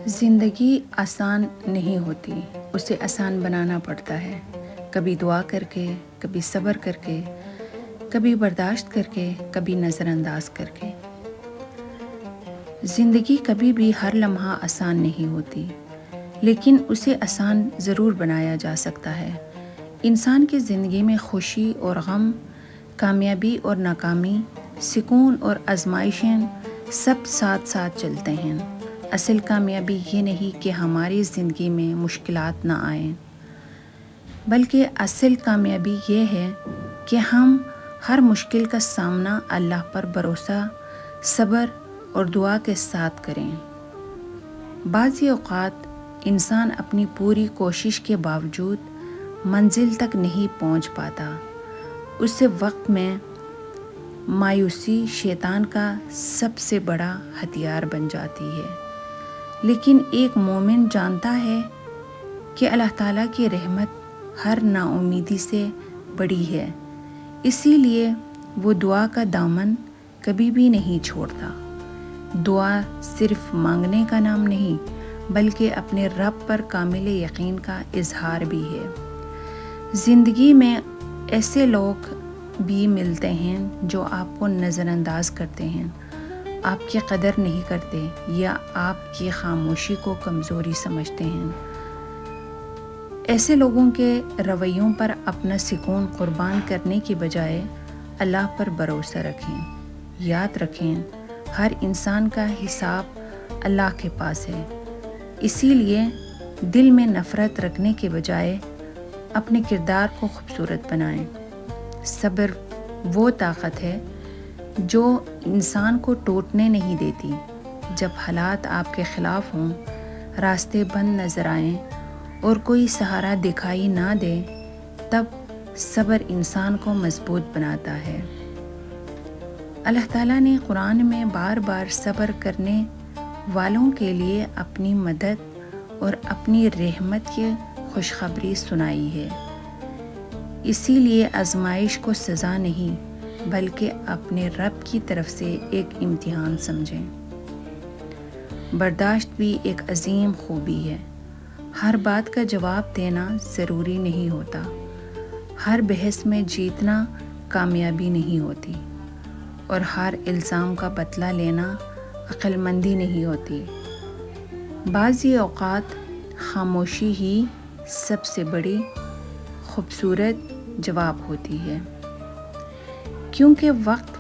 زندگی آسان نہیں ہوتی، اسے آسان بنانا پڑتا ہے، کبھی دعا کر کے، کبھی صبر کر کے، کبھی برداشت کر کے، کبھی نظر انداز کر کے۔ زندگی کبھی بھی ہر لمحہ آسان نہیں ہوتی، لیکن اسے آسان ضرور بنایا جا سکتا ہے۔ انسان کی زندگی میں خوشی اور غم، کامیابی اور ناکامی، سکون اور آزمائشیں سب ساتھ ساتھ چلتے ہیں۔ اصل کامیابی یہ نہیں کہ ہماری زندگی میں مشکلات نہ آئیں، بلکہ اصل کامیابی یہ ہے کہ ہم ہر مشکل کا سامنا اللہ پر بھروسہ، صبر اور دعا کے ساتھ کریں۔ بعض اوقات انسان اپنی پوری کوشش کے باوجود منزل تک نہیں پہنچ پاتا۔ اس وقت میں مایوسی شیطان کا سب سے بڑا ہتھیار بن جاتی ہے، لیکن ایک مومن جانتا ہے کہ اللہ تعالیٰ کی رحمت ہر نا امیدی سے بڑی ہے، اسی لیے وہ دعا کا دامن کبھی بھی نہیں چھوڑتا۔ دعا صرف مانگنے کا نام نہیں، بلکہ اپنے رب پر کامل یقین کا اظہار بھی ہے۔ زندگی میں ایسے لوگ بھی ملتے ہیں جو آپ کو نظر انداز کرتے ہیں، آپ کی قدر نہیں کرتے یا آپ کی خاموشی کو کمزوری سمجھتے ہیں۔ ایسے لوگوں کے رویوں پر اپنا سکون قربان کرنے کی بجائے اللہ پر بھروسہ رکھیں۔ یاد رکھیں، ہر انسان کا حساب اللہ کے پاس ہے، اسی لیے دل میں نفرت رکھنے کے بجائے اپنے کردار کو خوبصورت بنائیں۔ صبر وہ طاقت ہے جو انسان کو ٹوٹنے نہیں دیتی۔ جب حالات آپ کے خلاف ہوں، راستے بند نظر آئیں اور کوئی سہارا دکھائی نہ دے، تب صبر انسان کو مضبوط بناتا ہے۔ اللہ تعالیٰ نے قرآن میں بار بار صبر کرنے والوں کے لیے اپنی مدد اور اپنی رحمت کی خوشخبری سنائی ہے۔ اسی لیے آزمائش کو سزا نہیں، بلکہ اپنے رب کی طرف سے ایک امتحان سمجھیں۔ برداشت بھی ایک عظیم خوبی ہے۔ ہر بات کا جواب دینا ضروری نہیں ہوتا، ہر بحث میں جیتنا کامیابی نہیں ہوتی، اور ہر الزام کا بدلہ لینا عقل مندی نہیں ہوتی۔ بعض اوقات خاموشی ہی سب سے بڑی خوبصورت جواب ہوتی ہے، کیونکہ وقت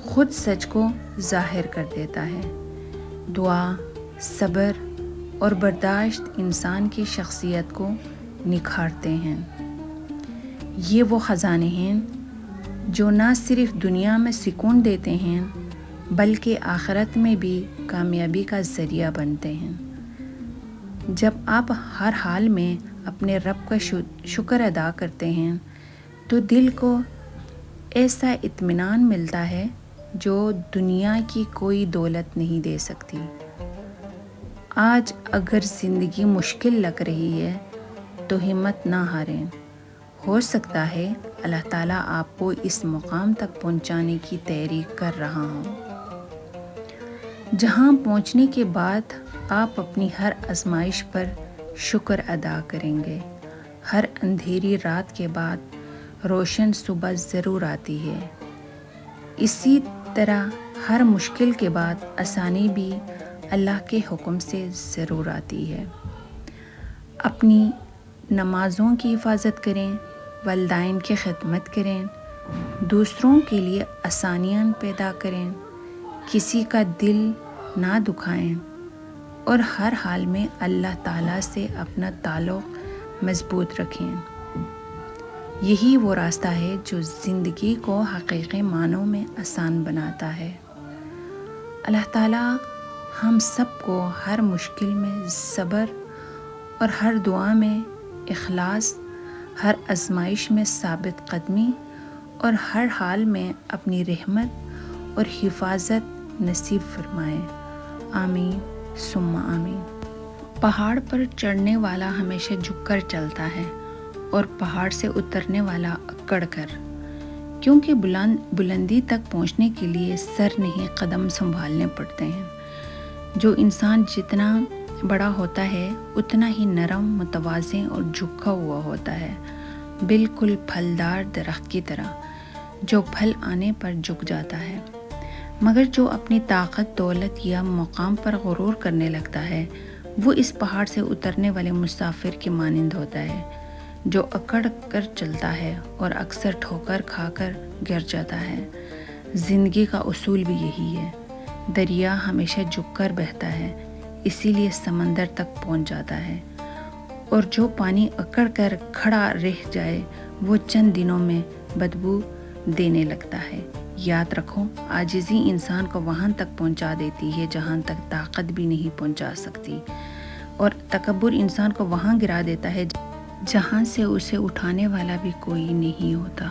خود سچ کو ظاہر کر دیتا ہے۔ دعا، صبر اور برداشت انسان کی شخصیت کو نکھارتے ہیں۔ یہ وہ خزانے ہیں جو نہ صرف دنیا میں سکون دیتے ہیں، بلکہ آخرت میں بھی کامیابی کا ذریعہ بنتے ہیں۔ جب آپ ہر حال میں اپنے رب کا شکر ادا کرتے ہیں تو دل کو ایسا اطمینان ملتا ہے جو دنیا کی کوئی دولت نہیں دے سکتی۔ آج اگر زندگی مشکل لگ رہی ہے تو ہمت نہ ہاریں، ہو سکتا ہے اللہ تعالیٰ آپ کو اس مقام تک پہنچانے کی تحریک کر رہا ہو، جہاں پہنچنے کے بعد آپ اپنی ہر آزمائش پر شکر ادا کریں گے۔ ہر اندھیری رات کے بعد روشن صبح ضرور آتی ہے، اسی طرح ہر مشکل کے بعد آسانی بھی اللہ کے حکم سے ضرور آتی ہے۔ اپنی نمازوں کی حفاظت کریں، والدین کی خدمت کریں، دوسروں کے لیے آسانیاں پیدا کریں، کسی کا دل نہ دکھائیں، اور ہر حال میں اللہ تعالیٰ سے اپنا تعلق مضبوط رکھیں۔ یہی وہ راستہ ہے جو زندگی کو حقیقی معنوں میں آسان بناتا ہے۔ اللہ تعالیٰ ہم سب کو ہر مشکل میں صبر اور ہر دعا میں اخلاص، ہر آزمائش میں ثابت قدمی اور ہر حال میں اپنی رحمت اور حفاظت نصیب فرمائے۔ آمین ثم آمین۔ پہاڑ پر چڑھنے والا ہمیشہ جھک کر چلتا ہے اور پہاڑ سے اترنے والا اکڑ کر، کیونکہ بلندی تک پہنچنے کے لیے سر نہیں قدم سنبھالنے پڑتے ہیں۔ جو انسان جتنا بڑا ہوتا ہے اتنا ہی نرم، متوازن اور جھکا ہوا ہوتا ہے، بالکل پھلدار درخت کی طرح جو پھل آنے پر جھک جاتا ہے۔ مگر جو اپنی طاقت، دولت یا مقام پر غرور کرنے لگتا ہے وہ اس پہاڑ سے اترنے والے مسافر کے مانند ہوتا ہے جو اکڑ کر چلتا ہے اور اکثر ٹھوکر کھا کر گر جاتا ہے۔ زندگی کا اصول بھی یہی ہے، دریا ہمیشہ جھک کر بہتا ہے، اسی لیے سمندر تک پہنچ جاتا ہے، اور جو پانی اکڑ کر کھڑا رہ جائے وہ چند دنوں میں بدبو دینے لگتا ہے۔ یاد رکھو، عاجزی انسان کو وہاں تک پہنچا دیتی ہے جہاں تک طاقت بھی نہیں پہنچا سکتی، اور تکبر انسان کو وہاں گرا دیتا ہے جہاں سے اسے اٹھانے والا بھی کوئی نہیں ہوتا۔